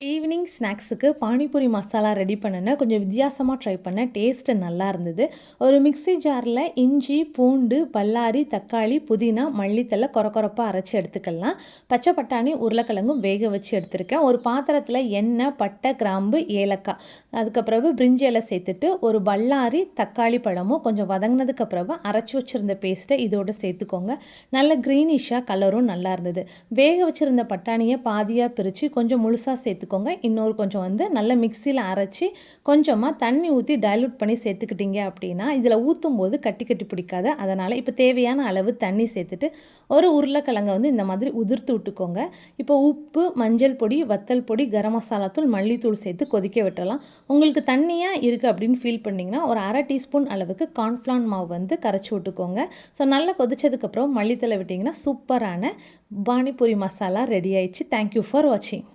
Evening ஸ்நாக்ஸுக்கு panipuri masala ready பண்ணுனேன். கொஞ்சம் வித்தியாசமா ட்ரை பண்ணேன். டேஸ்ட்டு நல்லா இருந்தது. ஒரு மிக்ஸி ஜாரில் இஞ்சி, பூண்டு, பல்லாரி, தக்காளி, புதினா, மல்லித்தழை கொரகொரப்பா அரைச்சு எடுத்துக்கலாம். பச்சை பட்டாணி, உருளைக்கிழங்கும் வேக வச்சு எடுத்திருக்கேன். ஒரு பாத்திரத்தில் எண்ணெய், பட்டை, கிராம்பு, ஏலக்காய், அதுக்கப்புறம் பிரிஞ்சி இலை சேர்த்துட்டு ஒரு பல்லாரி, தக்காளி பழமும் கொஞ்சம் வதங்கினதுக்கு அப்புறம் அரைச்சி வச்சுருந்த பேஸ்ட்டை இதோடு சேர்த்துக்கோங்க. நல்ல க்ரீனிஷாக கலரும் நல்லா இருந்தது. வேக வச்சுருந்த பட்டாணியை பாதியாக பிரித்து கொஞ்சம் முழுசாக சேர்த்துக்கோங்க. இன்னொரு கொஞ்சம் நல்ல மிக்சியில் அரைச்சி கொஞ்சமாக தண்ணி ஊற்றி டைலூட் பண்ணி சேர்த்துக்கிட்டீங்க அப்படின்னா இதில் ஊற்றும் போது கட்டி கட்டி பிடிக்காது. அதனால் இப்போ தேவையான அளவு தண்ணி சேர்த்துட்டு ஒரு உருளைக்கிழங்கை இந்த மாதிரி உதிர்த்து விட்டுக்கோங்க. இப்போ உப்பு, மஞ்சள் பொடி, வத்தல் பொடி, கரம் மசாலா தூள், மல்லித்தூள் சேர்த்து கொதிக்க விட்டுறலாம். உங்களுக்கு தண்ணியாக இருக்குது அப்படின்னு ஃபீல் பண்ணிங்கன்னா ஒரு அரை டீஸ்பூன் அளவுக்கு கார்ன்ஃப்ளான் மாவு கரைச்சி விட்டுக்கோங்க. ஸோ நல்லா கொதிச்சதுக்கப்புறம் மல்லித்தலை விட்டிங்கன்னா சூப்பரான பானிபூரி மசாலா ரெடி ஆயிடுச்சு. தேங்க்யூ ஃபார் வாட்சிங்.